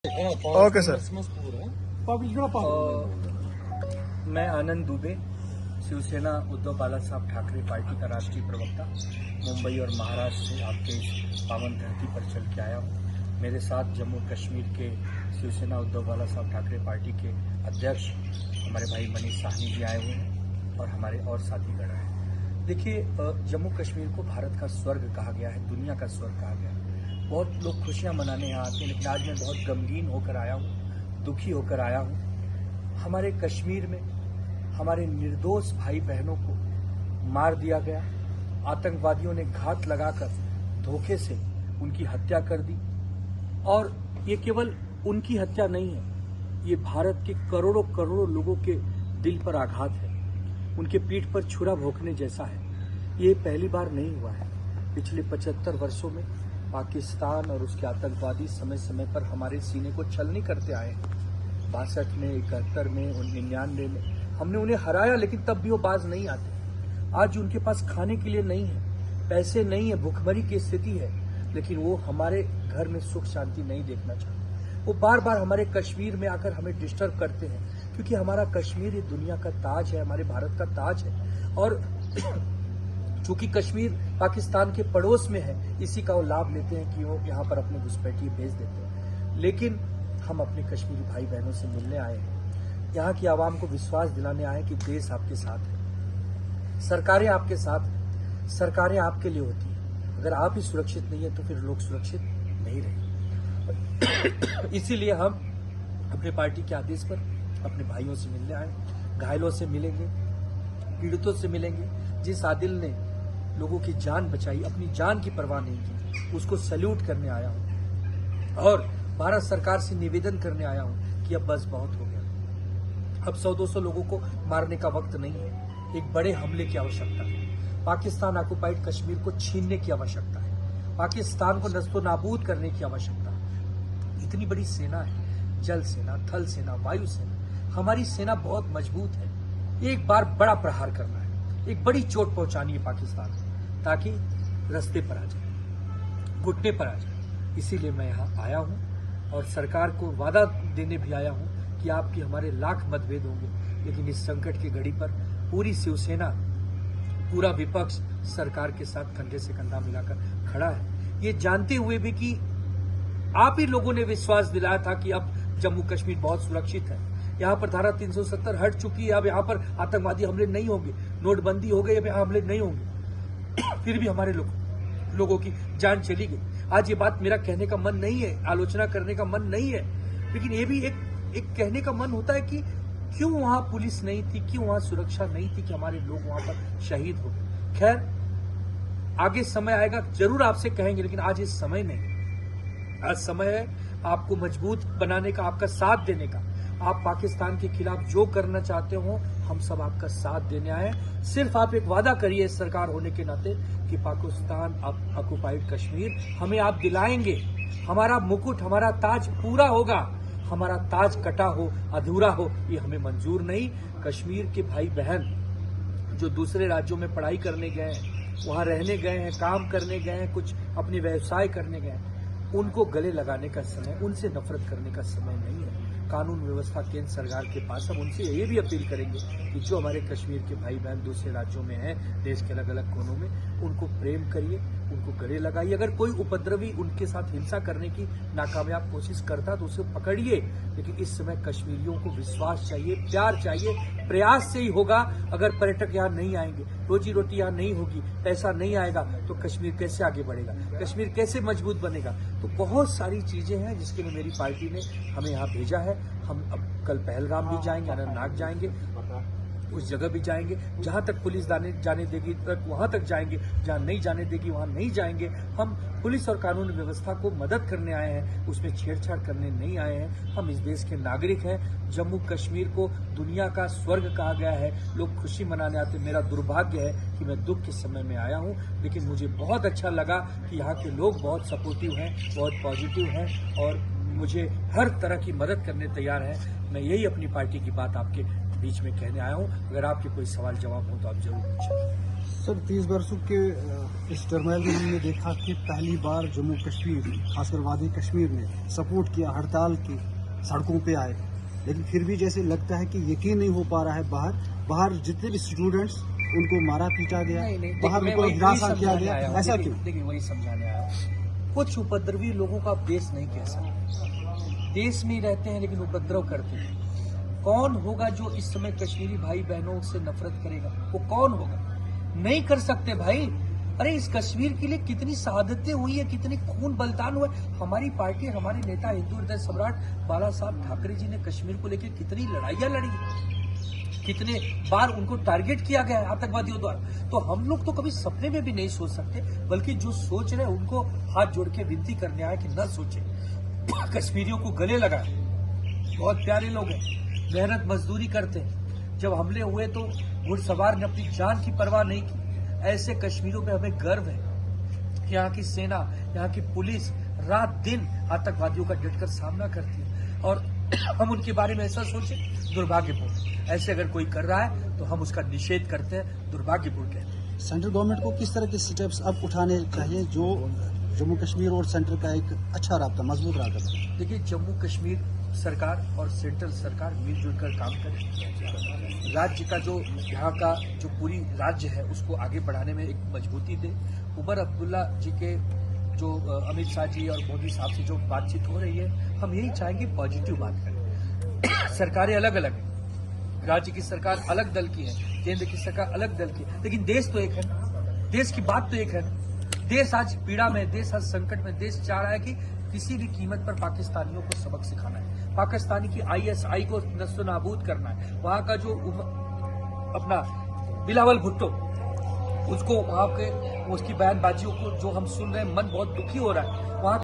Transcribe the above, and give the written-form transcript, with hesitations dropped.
Okay sir. मैं आनंद Dubey, Shiv Sena Uddhav Balasaheb Thackeray party का राष्ट्रीय प्रवक्ता, मुंबई और महाराष्ट्र से आपके इस पावन धरती पर चल के आया हूँ। मेरे साथ जम्मू कश्मीर के शिवसेना उद्धव बालासाहब ठाकरे पार्टी के अध्यक्ष हमारे भाई मनीष साहनी जी आए हुए हैं और हमारे और साथीगण हैं। देखिए, जम्मू कश्मीर को भारत का स्वर्ग कहा गया है, दुनिया का स्वर्ग कहा गया है। बहुत लोग खुशियां मनाने यहाँ आते हैं, लेकिन आज मैं बहुत गमगीन होकर आया हूँ, दुखी होकर आया हूँ। हमारे कश्मीर में हमारे निर्दोष भाई बहनों को मार दिया गया। आतंकवादियों ने घात लगाकर धोखे से उनकी हत्या कर दी। और ये केवल उनकी हत्या नहीं है, ये भारत के करोड़ों करोड़ों लोगों के दिल पर आघात है, उनके पीठ पर छुरा भोंकने जैसा है। ये पहली बार नहीं हुआ है। पिछले 75 वर्षों में पाकिस्तान और उसके आतंकवादी समय समय पर हमारे सीने को छलनी करते आए हैं। 62 में, 71 में, 99 में हमने उन्हें हराया, लेकिन तब भी वो बाज नहीं आते। आज उनके पास खाने के लिए नहीं है, पैसे नहीं है, भूखमरी की स्थिति है, लेकिन वो हमारे घर में सुख शांति नहीं देखना चाहते। वो बार बार हमारे कश्मीर में आकर हमें डिस्टर्ब करते हैं, क्योंकि हमारा कश्मीर ये दुनिया का ताज है, हमारे भारत का ताज है। और चूंकि कश्मीर पाकिस्तान के पड़ोस में है, इसी का वो लाभ लेते हैं कि वो यहाँ पर अपने घुसपैठिए भेज देते हैं। लेकिन हम अपने कश्मीरी भाई बहनों से मिलने आए हैं, यहाँ की आवाम को विश्वास दिलाने आए कि देश आपके साथ है, सरकारें आपके साथ हैं, सरकारें आपके लिए होती हैं। अगर आप ही सुरक्षित नहीं है तो फिर लोग सुरक्षित नहीं रहेंगे। इसीलिए हम अपने पार्टी के आदेश पर अपने भाइयों से मिलने आए, घायलों से मिलेंगे, पीड़ितों से मिलेंगे। जिस आदिल ने लोगों की जान बचाई, अपनी जान की परवाह नहीं की, उसको सैल्यूट करने आया हूं और भारत सरकार से निवेदन करने आया हूं कि अब बस बहुत हो गया। अब 100-200 लोगों को मारने का वक्त नहीं है, एक बड़े हमले की आवश्यकता है। पाकिस्तान ऑक्युपाइड कश्मीर को छीनने की आवश्यकता है, पाकिस्तान को नस्तो नाबूद करने की आवश्यकता है। इतनी बड़ी सेना है, जल सेना, थल सेना, वायु सेना, हमारी सेना बहुत मजबूत है। एक बार बड़ा प्रहार करना है, एक बड़ी चोट पहुंचानी है पाकिस्तान को, ताकि रास्ते पर आ जाए, घुटने पर आ जाए। इसीलिए मैं यहाँ आया हूँ और सरकार को वादा देने भी आया हूँ कि आपकी हमारे लाख मतभेद होंगे, लेकिन इस संकट की घड़ी पर पूरी शिवसेना, पूरा विपक्ष सरकार के साथ कंधे से कंधा मिलाकर खड़ा है, ये जानते हुए भी कि आप ही लोगों ने विश्वास दिलाया था कि अब जम्मू कश्मीर बहुत सुरक्षित है, यहाँ पर धारा 370 हट चुकी है, अब यहाँ पर आतंकवादी हमले नहीं होंगे, नोटबंदी हो गई, अब यहाँ हमले नहीं होंगे। फिर भी हमारे लोगों की जान चली गई। आज ये बात मेरा कहने का मन नहीं है, आलोचना करने का मन नहीं है, लेकिन ये भी एक कहने का मन होता है कि क्यों वहां पुलिस नहीं थी, क्यों वहां सुरक्षा नहीं थी कि हमारे लोग वहां पर शहीद हो गए। खैर, आगे समय आएगा, जरूर आपसे कहेंगे, लेकिन आज इस समय नहीं। आज समय है आपको मजबूत बनाने का, आपका साथ देने का। आप पाकिस्तान के खिलाफ जो करना चाहते हो, हम सब आपका साथ देने आए। सिर्फ आप एक वादा करिए सरकार होने के नाते कि पाकिस्तान ऑक्युपाइड कश्मीर हमें आप दिलाएंगे। हमारा मुकुट, हमारा ताज पूरा होगा। हमारा ताज कटा हो, अधूरा हो, ये हमें मंजूर नहीं। कश्मीर के भाई बहन जो दूसरे राज्यों में पढ़ाई करने गए हैं, वहां रहने गए हैं, काम करने गए हैं, कुछ अपने व्यवसाय करने गए हैं, उनको गले लगाने का समय, उनसे नफरत करने का समय नहीं है। कानून व्यवस्था केंद्र सरकार के पास। हम उनसे ये भी अपील करेंगे कि जो हमारे कश्मीर के भाई बहन दूसरे राज्यों में हैं, देश के अलग अलग कोनों में, उनको प्रेम करिए, उनको गले लगाइए। अगर कोई उपद्रवी उनके साथ हिंसा करने की नाकामयाब कोशिश करता तो उसे पकड़िए, लेकिन इस समय कश्मीरियों को विश्वास चाहिए, प्यार चाहिए। प्रयास से ही होगा। अगर पर्यटक यहाँ नहीं आएंगे, रोजी रोटी यहाँ नहीं होगी, पैसा नहीं आएगा, तो कश्मीर कैसे आगे बढ़ेगा, कश्मीर कैसे मजबूत बनेगा। तो बहुत सारी चीजें हैं जिसके लिए मेरी पार्टी ने हमें यहाँ भेजा है। हम अब कल पहलगाम भी जाएंगे, अनंतनाग जाएंगे, उस जगह भी जाएंगे। जहां तक पुलिस जाने देगी तक वहां तक जाएंगे, जहां नहीं जाने देगी वहां नहीं जाएंगे। हम पुलिस और कानून व्यवस्था को मदद करने आए हैं, उसमें छेड़छाड़ करने नहीं आए हैं। हम इस देश के नागरिक हैं। जम्मू कश्मीर को दुनिया का स्वर्ग कहा गया है, लोग खुशी मनाने आते। मेरा दुर्भाग्य है कि मैं दुख के समय में आया हूं, लेकिन मुझे बहुत अच्छा लगा कि यहाँ के लोग बहुत सपोर्टिव हैं, बहुत पॉजिटिव हैं और मुझे हर तरह की मदद करने तैयार हैं। मैं यही अपनी पार्टी की बात आपके बीच में कहने आया हूँ। अगर आपके कोई सवाल जवाब हो तो आप जरूर पूछें। सर 30 वर्षों के इस टर्माइल में हमने देखा कि पहली बार जम्मू कश्मीर खासकर वादी कश्मीर ने सपोर्ट किया, हड़ताल की, सड़कों पे आए, लेकिन फिर भी जैसे लगता है कि यकीन नहीं हो पा रहा है। बाहर जितने भी स्टूडेंट्स उनको मारा पीटा गया, बाहर उनको हिरासा किया गया, ऐसा क्यों? देखिए वही समझाने आया हूँ। कुछ उपद्रवी लोगों का आप देश नहीं कह सकते, देश में ही रहते हैं लेकिन उपद्रव करते हैं। कौन होगा जो इस समय कश्मीरी भाई बहनों से नफरत करेगा? वो कौन होगा? नहीं कर सकते भाई। अरे इस कश्मीर के लिए कितनी शहादतें हुई है, कितने खून बलिदान हुए। हमारी पार्टी, हमारे नेता हिंदू हृदय सम्राट बाला साहब ठाकरे जी ने कश्मीर को लेकर कितनी लड़ाइयां लड़ी, कितने बार उनको टारगेट किया गया है आतंकवादियों द्वारा। तो हम लोग तो कभी सपने में भी नहीं सोच सकते, बल्कि जो सोच रहे हैं उनको हाथ जोड़ के विनती करने आए कि न सोचे, कश्मीरियों को गले लगाए। बहुत प्यारे लोग हैं, मेहनत मजदूरी करते हैं। जब हमले हुए तो घुड़सवार ने अपनी जान की परवाह नहीं की। ऐसे कश्मीरियों पे हमें गर्व है। यहाँ की सेना, यहाँ की पुलिस रात दिन आतंकवादियों का डटकर सामना करती है, और हम उनके बारे में ऐसा सोचे, दुर्भाग्यपूर्ण। ऐसे अगर कोई कर रहा है तो हम उसका निषेध करते हैं, दुर्भाग्यपूर्ण कहते हैं। सेंट्रल गवर्नमेंट को किस तरह के स्टेप्स अब उठाने चाहिए जो जम्मू कश्मीर और सेंटर का एक अच्छा राब्ता, मजबूत राब्ता बने? देखिए, जम्मू कश्मीर सरकार और सेंट्रल सरकार मिलजुल कर काम करे। राज्य का जो यहाँ का जो पूरी राज्य है उसको आगे बढ़ाने में एक मजबूती दे। उमर अब्दुल्ला जी के जो अमित शाह जी और मोदी साहब से जो बातचीत हो रही है, हम यही चाहेंगे पॉजिटिव बात करें। सरकारें अलग अलग हैं, राज्य की सरकार अलग दल की है, केंद्र की सरकार अलग दल की है, लेकिन देश तो एक है ना, देश की बात तो एक है ना। देश आज पीड़ा में, देश आज संकट में, देश चाह रहा है कि किसी भी कीमत पर पाकिस्तानियों को सबक सिखाना है, पाकिस्तानी की ISI को नस्तो-नाबूद करना है। वहां का जो अपना बिलावल भुट्टो, उसको वहां के उसकी बयानबाजियों को जो हम सुन रहे हैं, मन बहुत दुखी हो रहा है। वहां